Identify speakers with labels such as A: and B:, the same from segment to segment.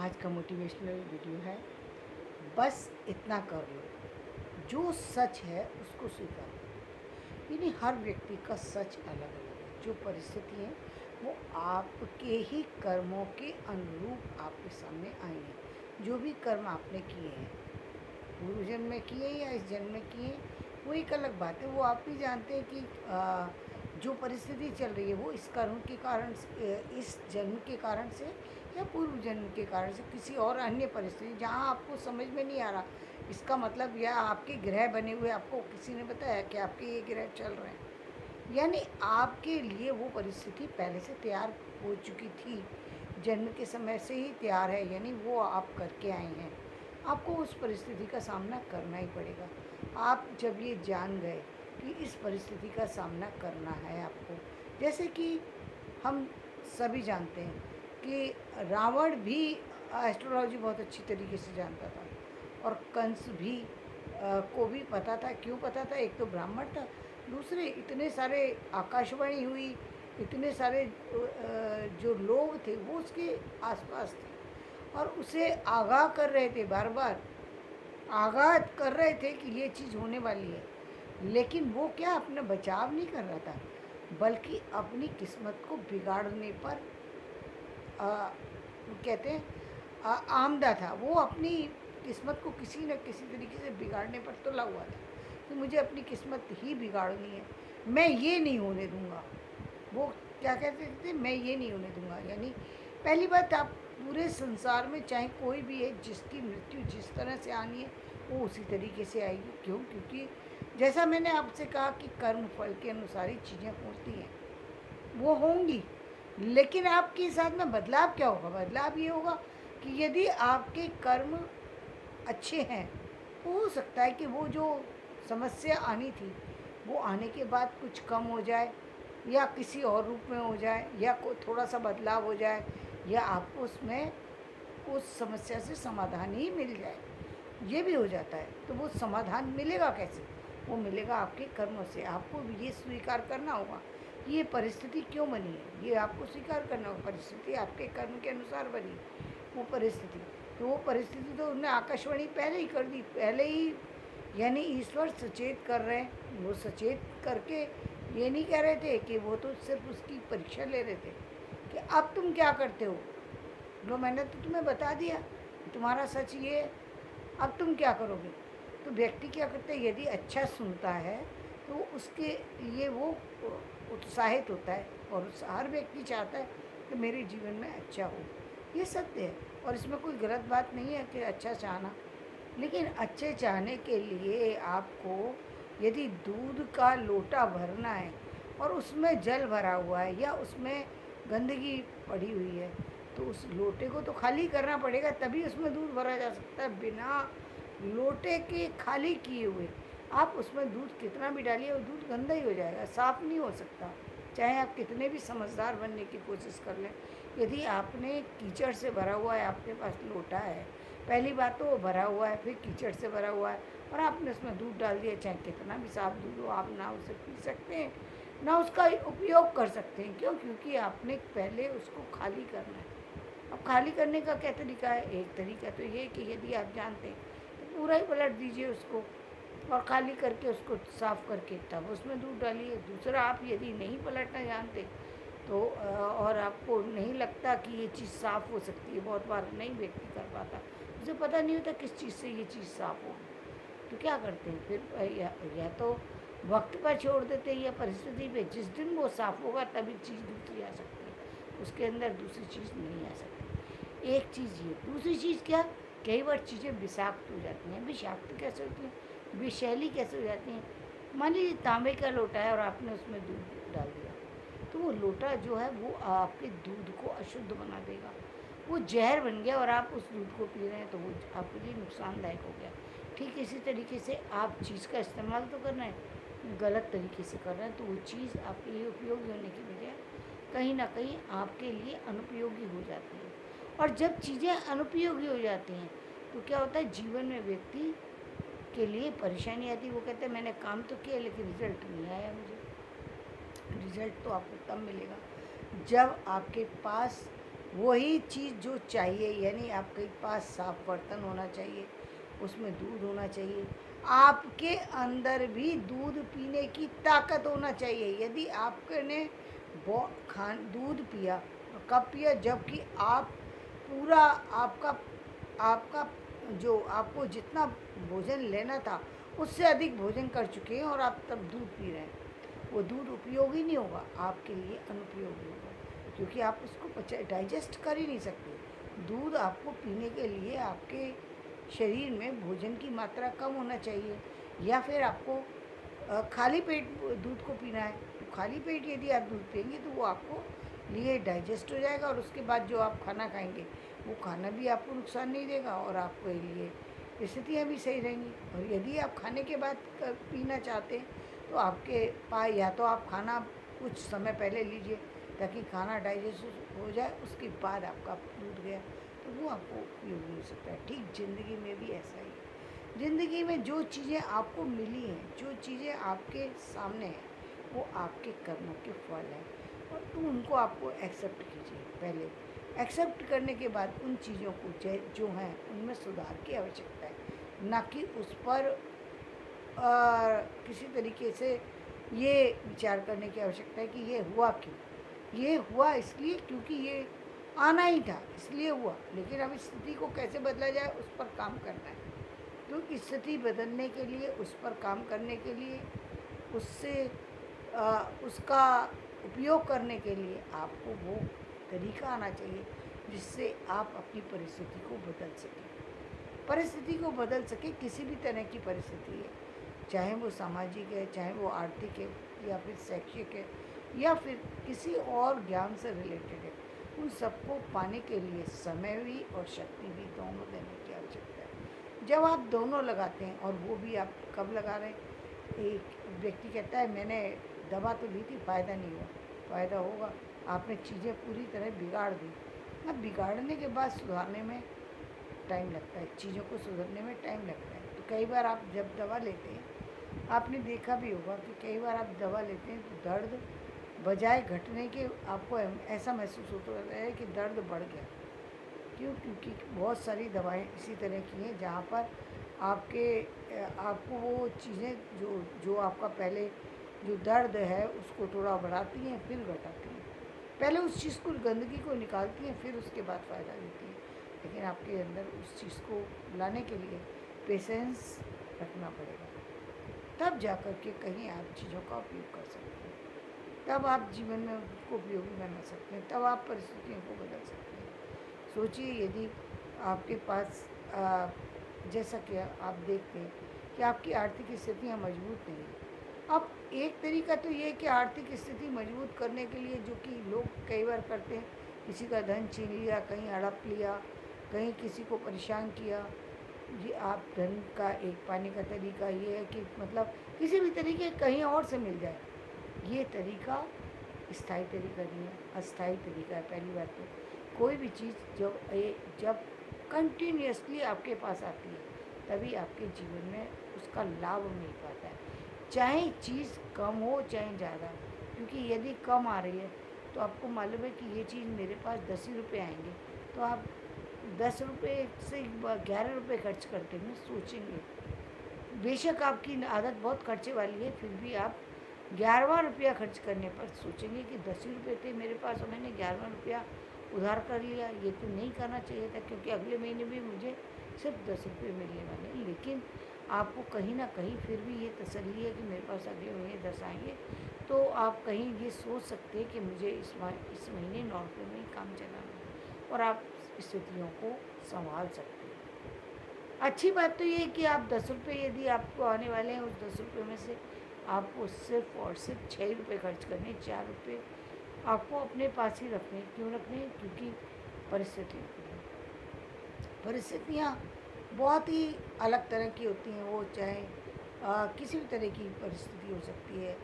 A: आज का motivational video है। बस इतना कर लो, जो सच है उसको स्वीकारो। यानी हर व्यक्ति का सच अलग अलग है। जो परिस्थिति है वो आपके ही कर्मों के अनुरूप आपके सामने आई है। जो भी कर्म आपने किए हैं, पूर्व जन्म में किए या इस जन्म में किए, वो एक अलग बात है। वो आप भी जानते हैं कि जो परिस्थिति चल रही है वो इस कर्म के कारण से, इस जन्म के कारण से या पूर्व जन्म के कारण से, किसी और अन्य परिस्थिति जहाँ आपको समझ में नहीं आ रहा। इसका मतलब यह आपके ग्रह बने हुए, आपको किसी ने बताया कि आपके ये ग्रह चल रहे हैं, यानी आपके लिए वो परिस्थिति पहले से तैयार हो चुकी थी, जन्म के समय से ही तैयार है, यानी वो आप करके आए हैं। आपको उस परिस्थिति का सामना करना ही पड़ेगा। आप जब ये जान गए कि इस परिस्थिति का सामना करना है आपको, जैसे कि हम सभी जानते हैं कि रावण भी एस्ट्रोलॉजी बहुत अच्छी तरीके से जानता था, और कंस भी को भी पता था। क्यों पता था? एक तो ब्राह्मण था, दूसरे इतने सारे आकाशवाणी हुई, इतने सारे जो लोग थे वो उसके आसपास थे और उसे आगाह कर रहे थे, बार बार आगाह कर रहे थे कि ये चीज़ होने वाली है। लेकिन वो क्या अपना बचाव नहीं कर रहा था, बल्कि अपनी किस्मत को बिगाड़ने पर कहते हैं आमदा था। वो अपनी किस्मत को किसी न किसी तरीके से बिगाड़ने पर तुला हुआ था कि मुझे अपनी किस्मत ही बिगाड़नी है, मैं ये नहीं होने दूंगा। वो क्या कहते थे? मैं ये नहीं होने दूंगा। यानी पहली बात, आप पूरे संसार में चाहे कोई भी है, जिसकी मृत्यु जिस तरह से आनी है वो उसी तरीके से आएगी। क्यों? क्योंकि जैसा मैंने आपसे कहा कि कर्म फल के अनुसार ही चीज़ें होती हैं, वो होंगी। लेकिन आपके साथ में बदलाव क्या होगा? बदलाव ये होगा कि यदि आपके कर्म अच्छे हैं तो हो सकता है कि वो जो समस्या आनी थी वो आने के बाद कुछ कम हो जाए, या किसी और रूप में हो जाए, या कोई थोड़ा सा बदलाव हो जाए, या आपको उसमें उस समस्या से समाधान ही मिल जाए। ये भी हो जाता है। तो वो समाधान मिलेगा कैसे? वो मिलेगा आपके कर्मों से। आपको ये स्वीकार करना होगा कि ये परिस्थिति क्यों बनी है, ये आपको स्वीकार करना होगा। परिस्थिति आपके कर्म के अनुसार बनी, वो परिस्थिति। तो वो परिस्थिति तो उन्होंने आकाशवाणी पहले ही कर दी, पहले ही। यानी ईश्वर सचेत कर रहे हैं। वो सचेत करके ये नहीं कह रहे थे कि वो तो सिर्फ उसकी परीक्षा ले रहे थे कि अब तुम क्या करते हो, लो मैंने तो तुम्हें बता दिया, तुम्हारा सच ये है, अब तुम क्या करोगे। तो व्यक्ति क्या करता है, यदि अच्छा सुनता है तो उसके लिए वो उत्साहित होता है, और हर व्यक्ति चाहता है कि मेरे जीवन में अच्छा हो। ये सत्य है और इसमें कोई गलत बात नहीं है कि अच्छा चाहना। लेकिन अच्छे चाहने के लिए आपको, यदि दूध का लोटा भरना है और उसमें जल भरा हुआ है या उसमें गंदगी पड़ी हुई है, तो उस लोटे को तो खाली करना पड़ेगा, तभी उसमें दूध भरा जा सकता है। बिना लोटे के खाली किए हुए आप उसमें दूध कितना भी डालिए, वो दूध गंदा ही हो जाएगा, साफ़ नहीं हो सकता। चाहे आप कितने भी समझदार बनने की कोशिश कर लें, यदि आपने कीचड़ से भरा हुआ है, आपके पास लोटा है, पहली बात तो वो भरा हुआ है, फिर कीचड़ से भरा हुआ है, और आपने उसमें दूध डाल दिया, चाहे कितना भी साफ दूध हो, आप ना उसे पी सकते हैं ना उसका उपयोग कर सकते हैं। क्यों? क्योंकि आपने पहले उसको खाली करना है। अब खाली करने का क्या तरीका है? एक तरीका तो ये कि यदि आप जानते हैं तो पूरा ही पलट दीजिए उसको, और खाली करके उसको साफ़ करके तब उसमें दूध डालिए। दूसरा, आप यदि नहीं पलटना जानते तो और आपको नहीं लगता कि ये चीज़ साफ़ हो सकती है, बहुत बार नहीं व्यक्ति कर पाता, उसे पता नहीं होता किस चीज़ से ये चीज़ साफ़ होगी, तो क्या करते हैं फिर? या तो वक्त पर छोड़ देते हैं या परिस्थिति पे, जिस दिन वो साफ़ होगा तभी चीज़ दूसरी आ सकती है, उसके अंदर दूसरी चीज़ नहीं आ सकती। एक चीज़ ये। दूसरी चीज़ क्या? कई बार चीज़ें विषाक्त हो जाती हैं। विषाक्त कैसे होती हैं? विषैली कैसे हो जाती हैं? मान लीजिए तांबे का लोटा है और आपने उसमें दूध डाल दिया, तो वो लोटा जो है वो आपके दूध को अशुद्ध बना देगा, वो जहर बन गया और आप उस दूध को पी रहे हैं, तो वो आपके लिए नुकसानदायक हो गया। ठीक इसी तरीके से आप चीज़ का इस्तेमाल तो कर रहे हैं, गलत तरीके से कर रहे हैं, तो वो चीज़ आपके लिए उपयोगी होने की बजाय कहीं ना कहीं आपके लिए अनुपयोगी हो जाती है। और जब चीज़ें अनुपयोगी हो जाती हैं तो क्या होता है, जीवन में व्यक्ति के लिए परेशानी आती है। वो कहते हैं मैंने काम तो किया लेकिन रिजल्ट नहीं आया मुझे। रिजल्ट तो आपको तब मिलेगा जब आपके पास वही चीज़ जो चाहिए, यानी आपके पास साफ बर्तन होना चाहिए, उसमें दूध होना चाहिए, आपके अंदर भी दूध पीने की ताकत होना चाहिए। यदि आपने दूध पिया तो कब पिया, जबकि आप पूरा आपका आपका जो आपको जितना भोजन लेना था उससे अधिक भोजन कर चुके हैं और आप तब दूध पी रहे हैं। वो दूध उपयोगी नहीं होगा, आपके लिए अनुपयोगी होगा, क्योंकि आप उसको डाइजेस्ट कर ही नहीं सकते। दूध आपको पीने के लिए आपके शरीर में भोजन की मात्रा कम होना चाहिए, या फिर आपको खाली पेट दूध को पीना है। तो खाली पेट यदि आप दूध पिएंगे तो वो आपको लिए डाइजेस्ट हो जाएगा, और उसके बाद जो आप खाना खाएंगे वो खाना भी आपको नुकसान नहीं देगा और आपके लिए स्थितियाँ भी सही रहेंगी। और यदि आप खाने के बाद पीना चाहते हैं तो आपके पास या तो आप खाना कुछ समय पहले लीजिए ताकि खाना डाइजेस्ट हो जाए, उसके बाद आपका दूध गया तो वो आपको उपयोगी हो सकता है। ठीक ज़िंदगी में भी ऐसा ही है। ज़िंदगी में जो चीज़ें आपको मिली हैं, जो चीज़ें आपके सामने हैं, वो आपके कर्मों के फल हैं, और तो उनको आपको एक्सेप्ट कीजिए। पहले एक्सेप्ट करने के बाद उन चीज़ों को जो हैं उनमें सुधार की आवश्यकता है, ना कि उस पर किसी तरीके से ये विचार करने की आवश्यकता है कि ये हुआ क्यों। ये हुआ इसलिए क्योंकि ये आना ही था, इसलिए हुआ, लेकिन अब स्थिति को कैसे बदला जाए उस पर काम करना है। तो स्थिति बदलने के लिए, उस पर काम करने के लिए, उससे उसका उपयोग करने के लिए आपको वो तरीका आना चाहिए जिससे आप अपनी परिस्थिति को बदल सकें। परिस्थिति को बदल सके, किसी भी तरह की परिस्थिति है, चाहे वो सामाजिक है, चाहे वो आर्थिक है, या फिर शैक्षिक है, या फिर किसी और ज्ञान से रिलेटेड है, उन सबको पाने के लिए समय भी और शक्ति भी दोनों देने की आवश्यकता है। जब आप दोनों लगाते हैं, और वो भी आप कब लगा रहे हैं, एक व्यक्ति कहता है मैंने दवा तो ली थी, फ़ायदा नहीं हुआ, फ़ायदा होगा, आपने चीज़ें पूरी तरह बिगाड़ दी। अब बिगाड़ने के बाद सुधारने में टाइम लगता है, चीज़ों को सुधरने में टाइम लगता है। तो कई बार आप जब दवा लेते हैं, आपने देखा भी होगा कि कई बार आप दवा लेते हैं तो दर्द बजाय घटने के आपको ऐसा महसूस होता है कि दर्द बढ़ गया। क्यों? क्योंकि बहुत सारी दवाएं इसी तरह की हैं जहाँ पर आपको वो चीज़ें जो जो आपका पहले जो दर्द है उसको थोड़ा बढ़ाती हैं, फिर घटाती हैं। पहले उस चीज़ को, गंदगी को निकालती हैं, फिर उसके बाद फ़ायदा देती हैं। लेकिन आपके अंदर उस चीज़ को लाने के लिए पेशेंस रखना पड़ेगा, तब जा कर के कहीं आप चीज़ों का उपयोग कर सकते हैं, तब आप जीवन में उसको उपयोगी बना सकते हैं, तब आप परिस्थितियों को बदल सकते हैं। सोचिए, यदि आपके पास जैसा कि आप देखते हैं कि आपकी आर्थिक स्थितियाँ मजबूत नहीं हैं। अब एक तरीका तो ये है कि आर्थिक स्थिति मजबूत करने के लिए जो कि लोग कई बार करते हैं, किसी का धन छीन लिया, कहीं हड़प लिया, कहीं किसी को परेशान किया। ये आप धन का एक पाने का तरीका ये है कि मतलब किसी भी तरीके कहीं और से मिल जाए। ये तरीका स्थायी तरीका नहीं है, अस्थायी तरीका है। पहली बात तो कोई भी चीज़ जब कंटिन्यूअसली आपके पास आती है तभी आपके जीवन में उसका लाभ मिल पाता है, चाहे चीज़ कम हो चाहे ज़्यादा। क्योंकि यदि कम आ रही है तो आपको मालूम है कि ये चीज़ मेरे पास 10 ही रुपये आएंगे, तो आप 10 रुपये से 11 रुपये खर्च करते हैं सोचेंगे। बेशक आपकी आदत बहुत खर्चे वाली है, फिर भी आप 11वां रुपया खर्च करने पर सोचेंगे कि 10 ही रुपये थे मेरे पास और मैंने 11वां रुपया उधार कर लिया, ये तो नहीं करना चाहिए था, क्योंकि अगले महीने भी मुझे सिर्फ 10 रुपये मिलने वाले हैं। लेकिन आपको कहीं ना कहीं फिर भी ये तसल्ली है कि मेरे पास अगले महीने 10 आएंगे, तो आप कहीं ये सोच सकते हैं कि मुझे इस महीने 9 रुपये में ही काम चलाना है, और आप स्थितियों को संभाल सकते हैं। अच्छी बात तो ये है कि आप 10 रुपये यदि आपको आने वाले हैं, उस 10 रुपये में से आपको सिर्फ और सिर्फ 6 रुपये खर्च करने, 4 रुपये आपको अपने पास ही रखने। क्यों रखने? क्योंकि परिस्थितियाँ बहुत ही अलग तरह की होती हैं। वो चाहे किसी भी तरह की परिस्थिति हो सकती है,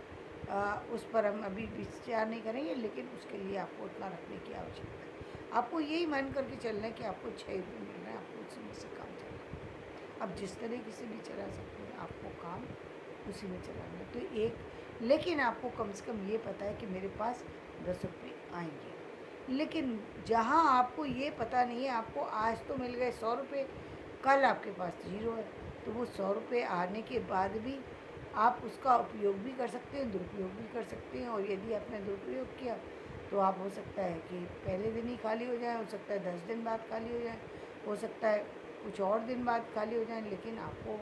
A: उस पर हम अभी विचार नहीं करेंगे, लेकिन उसके लिए आपको उतना रखने की आवश्यकता है। आपको यही मान करके चलना है कि आपको 6 रुपये मिल रहे हैं, आपको उसी में से काम चलाना है। अब जिस तरीके से भी चला सकते हैं, आपको काम उसी में चलाना है। तो लेकिन आपको कम से कम ये पता है कि मेरे पास 10 रुपये आएंगे। लेकिन जहाँ आपको ये पता नहीं है, आपको आज तो मिल गए 100 रुपये, कल आपके पास ज़ीरो है, तो वो 100 रुपये आने के बाद भी आप उसका उपयोग भी कर सकते हैं, दुरुपयोग भी कर सकते हैं। और यदि आपने दुरुपयोग किया तो आप हो सकता है कि पहले दिन ही खाली हो जाए, हो सकता है 10 दिन बाद खाली हो जाए, हो सकता है कुछ और दिन बाद खाली हो जाए, लेकिन आपको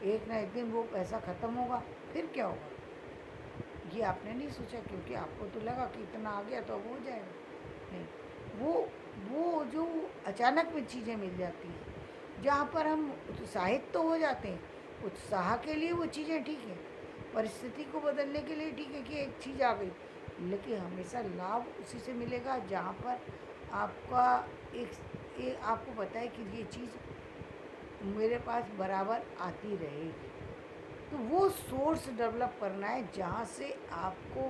A: एक ना एक दिन वो पैसा ख़त्म होगा। फिर क्या होगा ये आपने नहीं सोचा, क्योंकि आपको तो लगा कि इतना आ गया तो अब हो जाएगा। नहीं, वो जो अचानक में चीज़ें मिल जाती हैं, जहाँ पर हम उत्साहित तो हो जाते हैं, उत्साह के लिए वो चीज़ें ठीक है, परिस्थिति को बदलने के लिए ठीक है कि एक चीज़ आ गई, लेकिन हमेशा लाभ उसी से मिलेगा जहाँ पर आपका आपको पता है कि ये चीज़ मेरे पास बराबर आती रहेगी। तो वो सोर्स डेवलप करना है जहाँ से आपको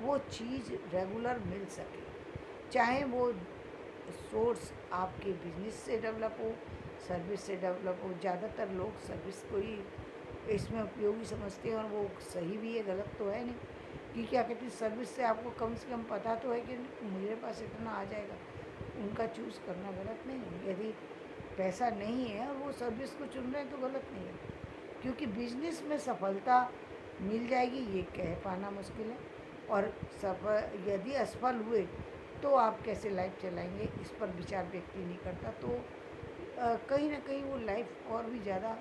A: वो चीज़ रेगुलर मिल सके, चाहे वो सोर्स आपके बिजनेस से डेवलप हो, सर्विस से डेवलप हो। ज़्यादातर लोग सर्विस को ही इसमें उपयोगी समझते हैं, और वो सही भी है, गलत तो है नहीं। कि क्या कहते हैं, सर्विस से आपको कम से कम पता तो है कि मेरे पास इतना आ जाएगा, उनका चूज़ करना गलत नहीं है। यदि पैसा नहीं है और वो सर्विस को चुन रहे हैं तो गलत नहीं है, क्योंकि बिजनेस में सफलता मिल जाएगी ये कह पाना मुश्किल है। और सफल यदि असफल हुए तो आप कैसे लाइफ चलाएंगे, इस पर विचार व्यक्ति नहीं करता, तो कहीं ना कहीं वो लाइफ और भी ज़्यादा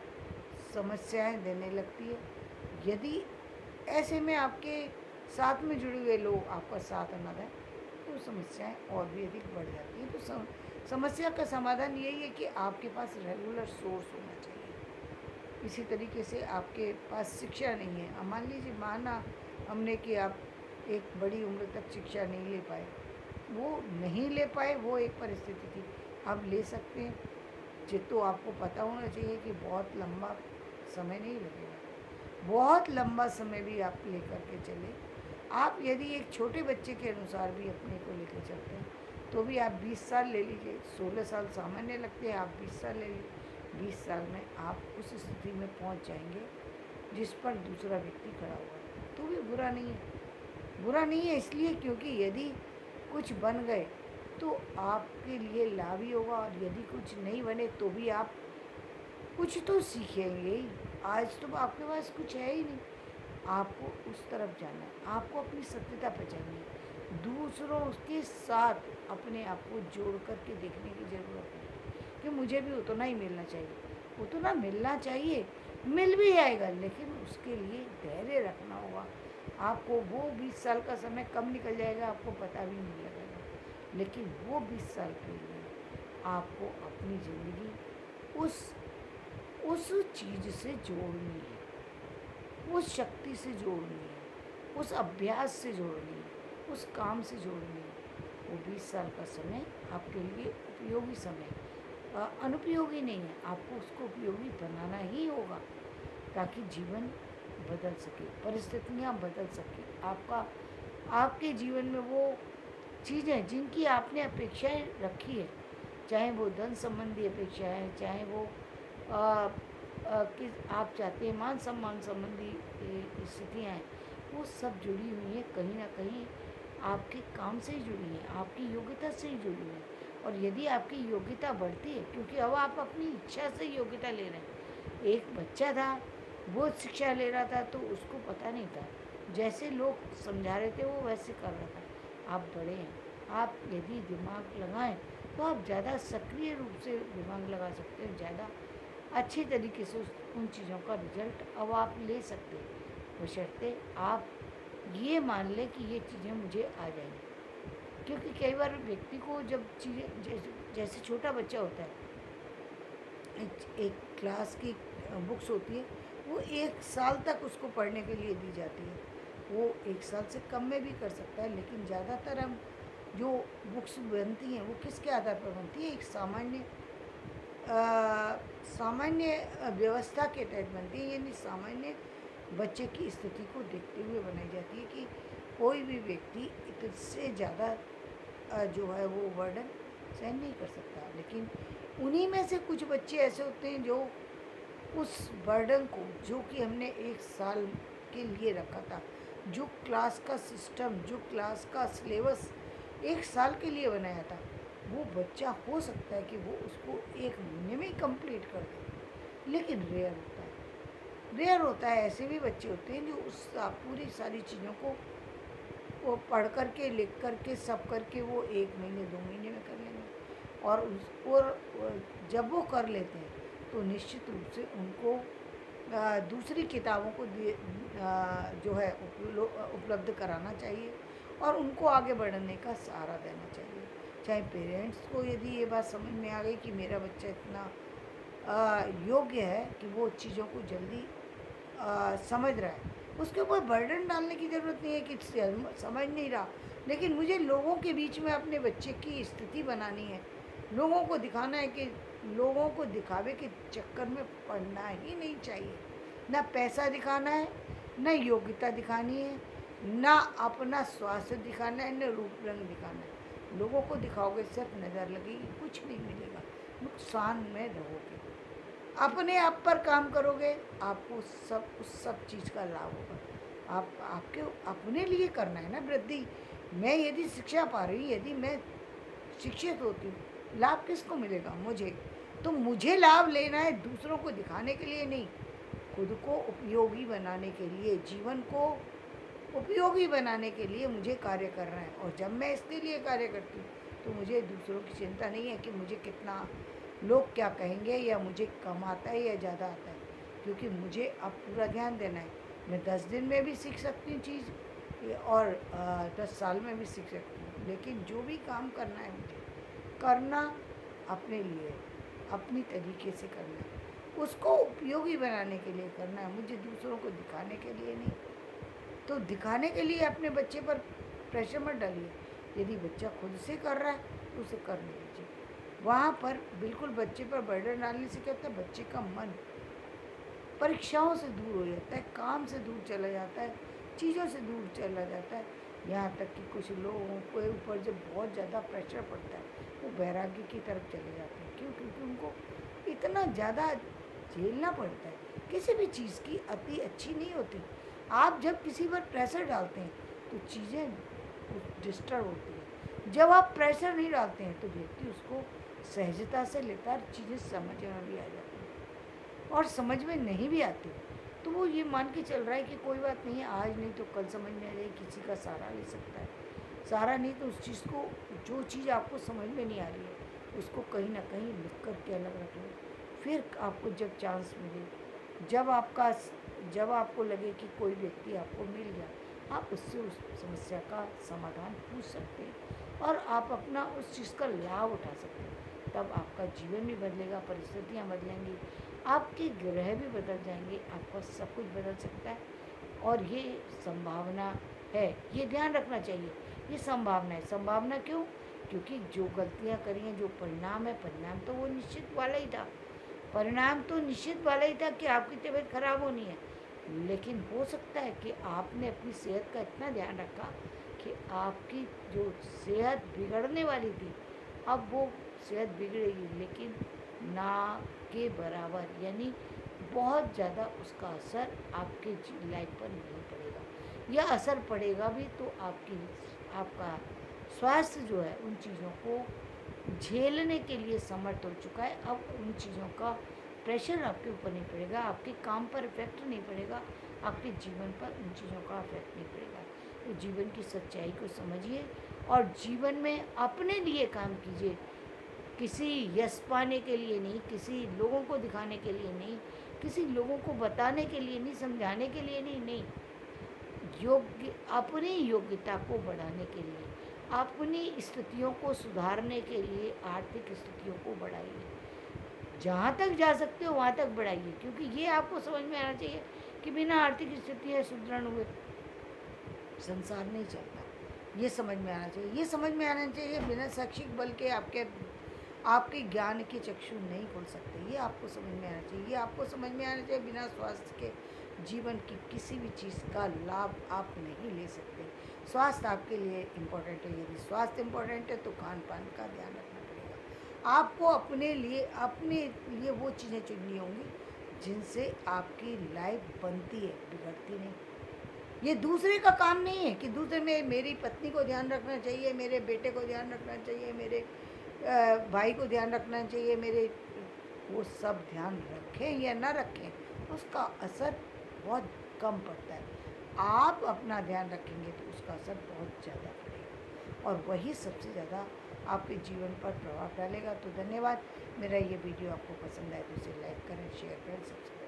A: समस्याएं देने लगती है। यदि ऐसे में आपके साथ में जुड़े हुए लोग आपका साथ न दें तो समस्याएं और भी अधिक बढ़ जाती हैं। तो समस्या का समाधान यही है कि आपके पास रेगुलर सोर्स होना चाहिए। इसी तरीके से आपके पास शिक्षा नहीं है, अब मान लीजिए माना हमने कि आप एक बड़ी उम्र तक शिक्षा नहीं ले पाए, वो नहीं ले पाए, वो एक परिस्थिति थी। आप ले सकते हैं, तो आपको पता होना चाहिए कि बहुत लंबा समय नहीं लगेगा, बहुत लंबा समय भी आप लेकर के चले। आप यदि एक छोटे बच्चे के अनुसार भी अपने को लेकर चलते हैं तो भी आप 20 साल ले लीजिए, 16 साल सामान्य लगते हैं, आप 20 साल ले लीजिए, 20 साल में आप उस स्थिति में पहुंच जाएंगे जिस पर दूसरा व्यक्ति खड़ा हुआ है, तो भी बुरा नहीं है। बुरा नहीं है इसलिए क्योंकि यदि कुछ बन गए तो आपके लिए लाभ ही होगा, और यदि कुछ नहीं बने तो भी आप कुछ तो सीखेंगे ही। आज तो आपके पास कुछ है ही नहीं, आपको उस तरफ जाना है, आपको अपनी सत्यता पहचाननी है, दूसरों के साथ अपने आप को जोड़ करके देखने की ज़रूरत है कि मुझे भी उतना ही मिलना चाहिए, उतना मिलना चाहिए, मिल भी आएगा, लेकिन उसके लिए धैर्य रखना होगा। आपको वो 20 साल का समय कब निकल जाएगा आपको पता भी नहीं लगेगा, लेकिन वो 20 साल के लिए आपको अपनी ज़िंदगी उस चीज़ से जोड़नी है, उस शक्ति से जोड़नी है, उस अभ्यास से जोड़नी है, उस काम से जोड़नी है। वो 20 साल का समय आपके लिए उपयोगी समय, अनुपयोगी नहीं है, आपको उसको उपयोगी बनाना ही होगा ताकि जीवन बदल सके, परिस्थितियाँ बदल सके। आपके जीवन में वो चीज़ें जिनकी आपने अपेक्षाएं रखी है, चाहे वो धन संबंधी अपेक्षा है, चाहे वो कि आप चाहते हैं मान सम्मान संबंधी स्थितियाँ हैं, वो सब जुड़ी हुई हैं, कहीं ना कहीं आपके काम से ही जुड़ी हैं, आपकी योग्यता से ही जुड़ी हैं। और यदि आपकी योग्यता बढ़ती है, क्योंकि अब आप अपनी इच्छा से योग्यता ले रहे हैं, एक बच्चा था वो शिक्षा ले रहा था तो उसको पता नहीं था, जैसे लोग समझा रहे थे वो वैसे कर रहा था। आप बड़े हैं, आप यदि दिमाग लगाएं तो आप ज़्यादा सक्रिय रूप से दिमाग लगा सकते हैं, ज़्यादा अच्छी तरीके से उन चीज़ों का रिजल्ट अब आप ले सकते हैं, बशर्ते आप ये मान लें कि ये चीज़ें मुझे आ जाएंगी। क्योंकि कई बार व्यक्ति को जब चीज़ें जैसे छोटा बच्चा होता है, एक क्लास की बुक्स होती है, वो 1 साल तक उसको पढ़ने के लिए दी जाती है, वो 1 साल से कम में भी कर सकता है, लेकिन ज़्यादातर हम जो बुक्स बनती हैं वो किसके आधार पर बनती है, एक सामान्य व्यवस्था के तहत बनती है, यानी सामान्य बच्चे की स्थिति को देखते हुए बनाई जाती है कि कोई भी व्यक्ति इससे ज़्यादा जो है वो बर्डन सहन नहीं कर सकता। लेकिन उन्हीं में से कुछ बच्चे ऐसे होते हैं जो उस बर्डन को, जो कि हमने 1 साल के लिए रखा था, जो क्लास का सिस्टम, जो क्लास का सिलेबस 1 साल के लिए बनाया था, वो बच्चा हो सकता है कि वो उसको 1 महीने में ही कंप्लीट कर दे, लेकिन रेयर होता है। ऐसे भी बच्चे होते हैं जो उस पूरी सारी चीज़ों को वो पढ़ कर के, लिख कर के, सब करके वो 1 महीने 2 महीने में कर लेंगे। और जब वो कर लेते हैं तो निश्चित रूप से उनको दूसरी किताबों को जो है उपलब्ध कराना चाहिए और उनको आगे बढ़ने का सहारा देना चाहिए। चाहे पेरेंट्स को यदि ये बात समझ में आ गई कि मेरा बच्चा इतना योग्य है कि वो चीज़ों को जल्दी समझ रहा है, उसके ऊपर बर्डन डालने की ज़रूरत नहीं है कि समझ नहीं रहा, लेकिन मुझे लोगों के बीच में अपने बच्चे की स्थिति बनानी है। लोगों को दिखाना है कि लोगों को दिखावे के चक्कर में पड़ना ही नहीं चाहिए। ना पैसा दिखाना है, ना योग्यता दिखानी है, ना अपना स्वास्थ्य दिखाना है, ना रूप रंग दिखाना है। लोगों को दिखाओगे सिर्फ नज़र लगेगी, कुछ नहीं मिलेगा, नुकसान में रहोगे। अपने आप पर काम करोगे, आपको उस सब चीज़ का लाभ होगा। आपके अपने लिए करना है ना वृद्धि। मैं यदि शिक्षा पा रही, यदि मैं शिक्षित होती हूँ, लाभ किसको मिलेगा? मुझे। तो मुझे लाभ लेना है, दूसरों को दिखाने के लिए नहीं, खुद को उपयोगी बनाने के लिए, जीवन को उपयोगी बनाने के लिए मुझे कार्य करना है। और जब मैं इसके लिए कार्य करती हूँ तो मुझे दूसरों की चिंता नहीं है कि मुझे कितना लोग क्या कहेंगे, या मुझे कम आता है या ज़्यादा आता है, क्योंकि मुझे अब पूरा ध्यान देना है। मैं 10 दिन में भी सीख सकती हूँ चीज़, और 10 साल में भी सीख सकती हूँ, लेकिन जो भी काम करना है मुझे करना अपने लिए, अपनी तरीके से करना है, उसको उपयोगी बनाने के लिए करना है, मुझे दूसरों को दिखाने के लिए नहीं। तो दिखाने के लिए अपने बच्चे पर प्रेशर मत डालिए। यदि बच्चा खुद से कर रहा है तो उसे करने दीजिए। वहाँ पर बिल्कुल बच्चे पर बर्डन डालने से क्या होता है, बच्चे का मन परीक्षाओं से दूर हो जाता है, काम से दूर चला जाता है, चीज़ों से दूर चला जाता है। यहाँ तक कि कुछ लोगों के ऊपर जब बहुत ज़्यादा प्रेशर पड़ता है, वो वैराग्य की तरफ चले जाते हैं। क्यों? क्योंकि उनको इतना ज़्यादा झेलना पड़ता है। किसी भी चीज़ की अति अच्छी नहीं होती। आप जब किसी पर प्रेशर डालते हैं तो चीज़ें डिस्टर्ब होती हैं। जब आप प्रेशर नहीं डालते हैं तो व्यक्ति उसको सहजता से लेता है, चीज़ें समझ में भी आ जाती हैं। और समझ में नहीं भी आती तो वो ये मान के चल रहा है कि कोई बात नहीं है, आज नहीं तो कल समझ में आ जाएगी, किसी का सहारा ले सकता है। सहारा नहीं तो उस चीज़ को, जो चीज़ आपको समझ में नहीं आ रही है, उसको कहीं ना कहीं लिख कर के अलग रख लो। फिर आपको जब चांस मिले, जब आपको लगे कि कोई व्यक्ति आपको मिल गया, आप उससे उस समस्या का समाधान पूछ सकते हैं और आप अपना उस चीज़ का लाभ उठा सकते हैं। तब आपका जीवन भी बदलेगा, परिस्थितियाँ बदलेंगी, आपके ग्रह भी बदल जाएंगे, आपका सब कुछ बदल सकता है। और ये संभावना है, ये ध्यान रखना चाहिए। ये संभावना है। संभावना क्यों? क्योंकि जो गलतियाँ करी हैं, जो परिणाम है, परिणाम तो वो निश्चित वाला ही था। परिणाम तो निश्चित वाला ही था कि आपकी तबीयत खराब होनी है। लेकिन हो सकता है कि आपने अपनी सेहत का इतना ध्यान रखा कि आपकी जो सेहत बिगड़ने वाली थी, अब वो सेहत बिगड़ेगी, लेकिन ना के बराबर, यानी बहुत ज़्यादा उसका असर आपके लाइफ पर नहीं पड़ेगा। या असर पड़ेगा भी तो आपका स्वास्थ्य जो है उन चीज़ों को झेलने के लिए समर्थ हो चुका है। अब उन चीज़ों का प्रेशर आपके ऊपर नहीं पड़ेगा, आपके काम पर इफेक्ट नहीं पड़ेगा, आपके जीवन पर उन चीज़ों का इफेक्ट नहीं पड़ेगा। तो जीवन की सच्चाई को समझिए और जीवन में अपने लिए काम कीजिए, किसी यश पाने के लिए नहीं, किसी लोगों को दिखाने के लिए नहीं, किसी लोगों को बताने के लिए नहीं, समझाने के लिए नहीं, अपनी योग्यता को बढ़ाने के लिए, अपनी स्थितियों को सुधारने के लिए आर्थिक स्थितियों को बढ़ाइए। जहाँ तक जा सकते हो वहाँ तक बढ़ाइए, क्योंकि ये आपको समझ में आना चाहिए कि बिना आर्थिक स्थिति सुदृढ़ हुए संसार नहीं चलता। ये समझ में आना चाहिए। ये समझ में आना चाहिए बिना शैक्षिक बल के आपके ज्ञान के चक्षु नहीं खुल सकते। ये आपको समझ में आना चाहिए। ये आपको समझ में आना चाहिए बिना स्वास्थ्य के जीवन की किसी भी चीज़ का लाभ आप नहीं ले सकते। स्वास्थ्य आपके लिए इम्पोर्टेंट है। यदि स्वास्थ्य इम्पोर्टेंट है तो खान पान का ध्यान रखना पड़ेगा। आपको अपने लिए वो चीज़ें चुननी होंगी जिनसे आपकी लाइफ बनती है, बिगड़ती नहीं। ये दूसरे का काम नहीं है कि दूसरे में मेरी पत्नी को ध्यान रखना चाहिए, मेरे बेटे को ध्यान रखना चाहिए, मेरे भाई को ध्यान रखना चाहिए, मेरे वो सब ध्यान रखें या ना रखें, उसका असर बहुत कम पड़ता है। आप अपना ध्यान रखेंगे तो उसका असर बहुत ज़्यादा पड़ेगा और वही सबसे ज़्यादा आपके जीवन पर प्रभाव डालेगा। तो धन्यवाद। मेरा ये वीडियो आपको पसंद आए तो इसे लाइक करें, शेयर करें, सब्सक्राइब